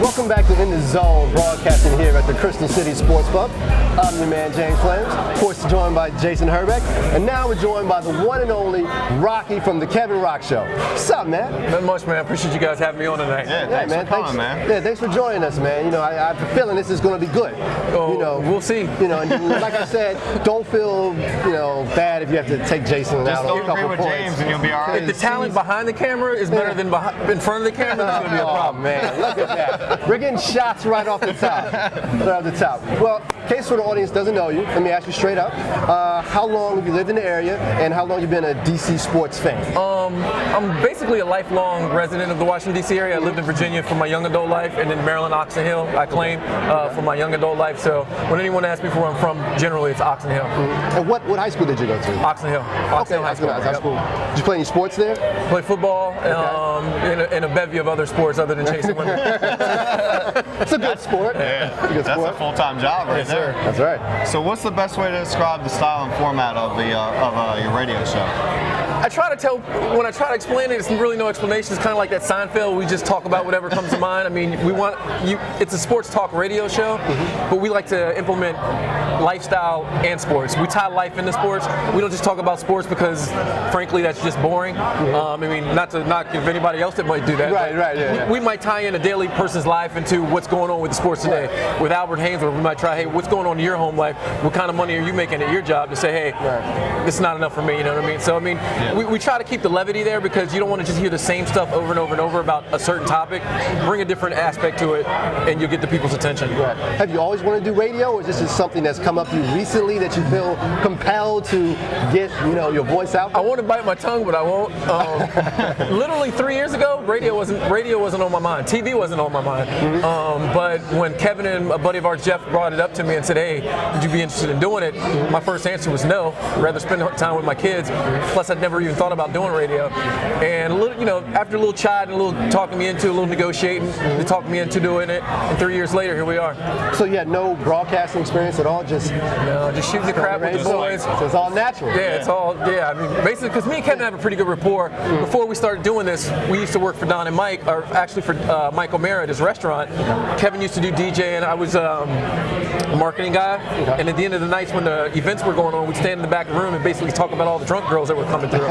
Welcome back to In the Zone, broadcasting here at the Crystal City Sports Club. I'm your man, James Flamez, of course joined by Jason Herbek, and now we're joined by the one and only Rocky from the Kev Rock Show. What's up, man? Not much, man. Appreciate you guys having me on tonight. Yeah, thanks for coming, man. Yeah, thanks for joining us, man. You know, I have a feeling this is going to be good. Oh, you know, we'll see. You know, and like I said, don't feel, bad if you have to take Jason out on a couple agree with points. James and you'll be all right. If the talent behind the camera is better than in front of the camera, that's going to be a problem. Man, look at that. We're getting shots right off the top. Right off the top. Well, in case for the audience doesn't know you, let me ask you straight up. How long have you lived in the area, and how long have you been a DC sports fan? I'm basically a lifelong resident of the Washington, D.C. area. I lived in Virginia for my young adult life, and in Maryland, Oxon Hill, I claim, for my young adult life. So when anyone asks me where I'm from, generally it's Oxon Hill. Mm-hmm. And what high school did you go to? Oxon Hill. Oxon Hill High School. High school. Did you play any sports there? Play football, and a bevy of other sports other than chasing women. It's a good sport. Yeah, that's a full-time job right there. That's right. So what's the best way to describe the style and format of your radio show? When I try to explain it, it's really no explanation. It's kind of like that Seinfeld. We just talk about whatever comes to mind. I mean, it's a sports talk radio show, but we like to implement lifestyle and sports. We tie life into sports. We don't just talk about sports because, frankly, that's just boring. I mean, not to knock if anybody else that might do that. Right. We might tie in a daily person's life into what's going on with the sports today. With Albert Hainsworth, we might try, hey, what's going on in your home life? What kind of money are you making at your job? To say, hey, this is not enough for me. You know what I mean? So, I mean, we try to keep the levity there because you don't want to just hear the same stuff over and over and over about a certain topic. Bring a different aspect to it, and you'll get the people's attention. Right. Have you always wanted to do radio, or is this just something that's come up to you recently that you feel compelled to get, your voice out there? I want to bite my tongue, but I won't. Literally 3 years ago, radio wasn't on my mind. TV wasn't on my mind. But when Kevin and a buddy of ours, Jeff, brought it up to me and said, "Hey, would you be interested in doing it?" My first answer was no. I'd rather spend time with my kids. Plus, I'd never even thought about doing radio. And after a little chat and a little talking me into, a little negotiating, they talked me into doing it. And 3 years later, here we are. So you had no broadcasting experience at all? Just shooting the crap with the boys. So it's all natural. I mean, basically, because me and Kevin have a pretty good rapport. Before we started doing this, we used to work for Don and Mike, or actually for Mike O'Mara at his restaurant. Kevin used to do DJ, and I was a marketing guy. And at the end of the nights when the events were going on, we'd stand in the back of the room and basically talk about all the drunk girls that were coming through.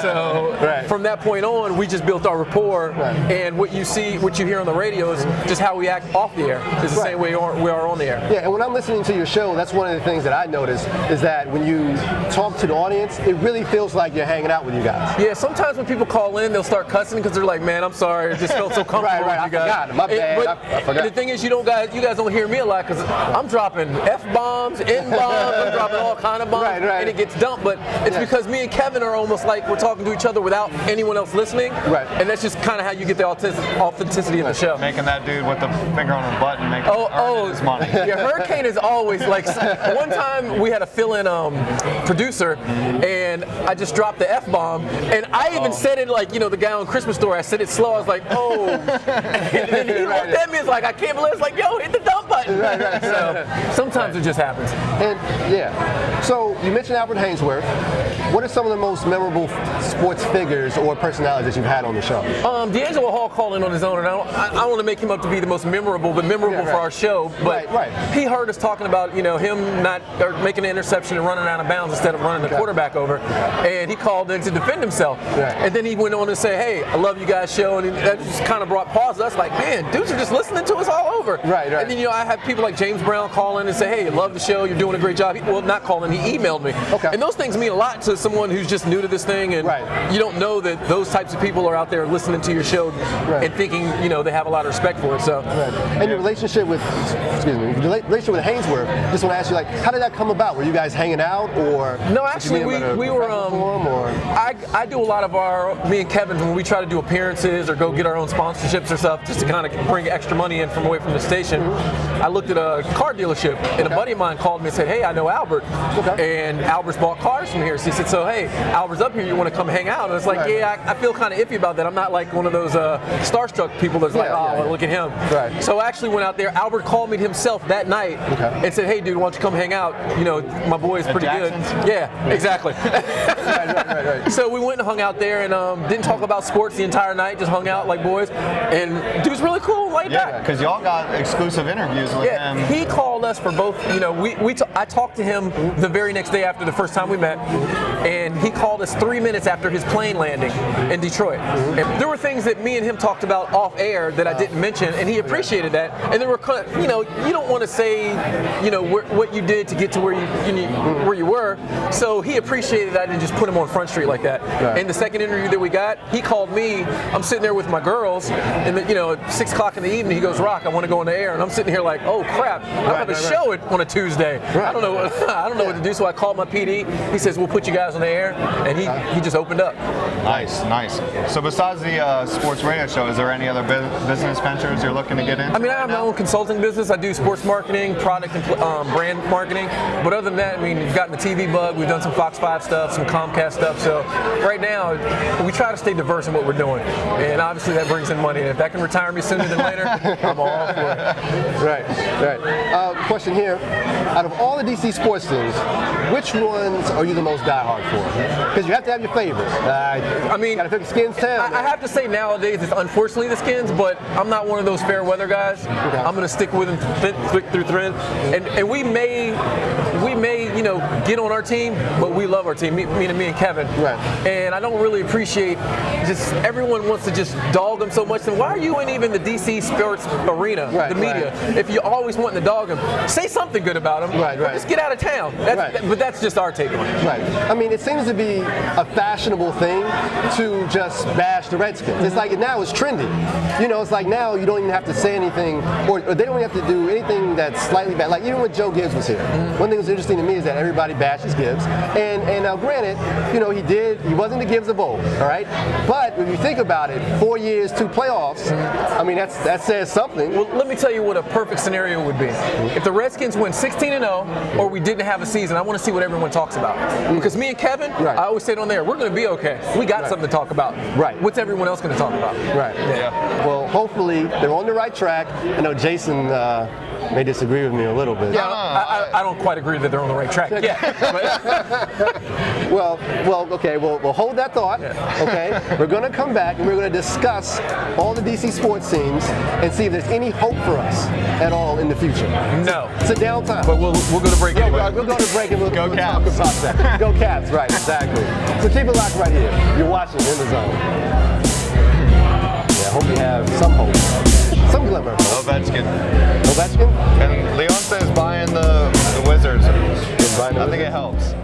So from that point on, we just built our rapport. And what you hear on the radio is just how we act off the air. It's the same way we are on the air. Yeah, and when I'm listening to your show, that's one of the things that I notice is that when you talk to the audience, it really feels like you're hanging out with you guys. Yeah, sometimes when people call in, they'll start cussing because they're like, "Man, I'm sorry, it just felt so comfortable with you guys." I forgot. My bad. I forgot. And the thing is, you guys don't hear me a lot because I'm dropping F-bombs, N-bombs, I'm dropping all kind of bombs, and it gets dumped. But it's because me and Kevin are almost like we're talking to each other without anyone else listening. And that's just kind of how you get the authenticity of the show. Making that dude with the finger on the button make his money. Yeah, Hurricane is always like. One time we had a fill-in producer, and I just dropped the F-bomb, and I even said it like the guy on Christmas Story. I said it slow. I was like, "Oh," and then he looked at me. It's like I can't believe it's like, "Yo, hit the dump button." So sometimes it just happens. And so you mentioned Albert Hainsworth. What are some of the most memorable sports figures or personalities that you've had on the show? D'Angelo Hall called in on his own, and I don't want to make him up to be the most memorable, but memorable for our show. But he heard us talking about him not making an interception and running out of bounds instead of running the quarterback over, and he called in to defend himself. And then he went on to say, "Hey, I love you guys' show," and that just kind of brought pause to us. Like, man, dudes are just listening to us all over. And then I have people like James Brown call in and say, "Hey, I love the show. You're doing a great job." Well, not calling, he emailed me. And those things mean a lot to someone who's just new to this thing, and you don't know that those types of people are out there listening to your show and thinking they have a lot of respect for it. So, and your relationship with Hainsworth, just want to ask you, how did that come about? Were you guys hanging out, or no? Actually, we were. I do a lot of me and Kevin, when we try to do appearances or go get our own sponsorships or stuff, just to kind of bring extra money in from away from the station. I looked at a car dealership, and a buddy of mine called me and said, "Hey, I know Albert, and Albert's bought cars from here." So he said, so, hey, Albert's up here. You want to come hang out? And it's like, yeah, I feel kind of iffy about that. I'm not like one of those starstruck people that's like, oh, well, look at him. Right. So I actually went out there. Albert called me himself that night and said, hey, dude, why don't you come hang out? You know, my boy is pretty good. Yeah, exactly. right. So we went and hung out there and didn't talk about sports the entire night, just hung out like boys. And dude's really cool, laid back. Because y'all got exclusive interviews with him. He called us for both, you know, I talked to him the very next day after the first time we met, and he called us 3 minutes after his plane landing in Detroit. And there were things that me and him talked about off air that I didn't mention, and he appreciated that. And there were, you know, you don't want to say, you know, what you did to get to where you were. So he appreciated that I didn't just put him on Front Street like that. Right. And the second interview that we got, he called me. I'm sitting there with my girls, and you know, at 6 o'clock in the evening, he goes, Rock, I want to go on the air, and I'm sitting here like, oh crap, I have a show on a Tuesday. I don't know, I don't know what to do. So I called my PD. He says, we'll put you guys on the air, and he just opened up. Nice. So besides the sports radio show, is there any other business ventures you're looking to get in? I mean, I have my own consulting business. I do sports marketing, product and brand marketing. But other than that, I mean, we've gotten the TV bug. We've done some Fox 5 stuff, some Comcast stuff. So right now, we try to stay diverse in what we're doing. And obviously that brings in money. And if that can retire me sooner than later, I'm all for it. Right. Question here. Out of all the DC sports teams, which ones are you the most diehard for? Because you have to have your favorites. I mean, got to pick the Skins town. I have to say nowadays it's unfortunately the Skins, but I'm not one of those fair weather guys. I'm going to stick with them thick through thin. And we may, you know, get on our team, but we love our team, me and Kevin. Right. And I don't really appreciate just everyone wants to just dog them so much. Then why are you in even the DC sports arena, the media? If you're always wanting to dog them, say something good about them. Right. Just get out of town. But that's just our take on it. Right. I mean, it seems to be a fashionable thing to just bash the Redskins. It's like now it's trendy. You know, it's like now you don't even have to say anything, or they don't have to do anything that's slightly bad. Like even when Joe Gibbs was here, one thing that was interesting to me is that everybody bashes Gibbs. And now, granted, you know, he wasn't the Gibbs of old, all right? But when you think about it, 4 years, 2 playoffs, I mean, that says something. Well, let me tell you what a perfect scenario would be. If the Redskins win 16-0, or we didn't have a season, I want to see what everyone talks about. Because me and Kevin, I always say it on there, we're going to be okay. We got something to talk about. Right. What's everyone else going to talk about? Right. Yeah. Well, hopefully they're on the right track. I know Jason may disagree with me a little bit. Yeah, I don't quite agree that they're on the right track. Yeah. Well, okay. We'll hold that thought. Okay. We're going to come back and we're going to discuss all the DC sports teams and see if there's any hope for us at all in the future. No. It's a downtime. But we'll go to break anyway. We'll go to break and we'll Go talk Cavs. about that. Go Cavs. Right. Exactly. So keep it locked right here. You're watching In the Zone. Yeah. I hope you have some hope. Some glimmer. Ovechkin. Ovechkin? And Leonte is buying the Wizards. I think it helps.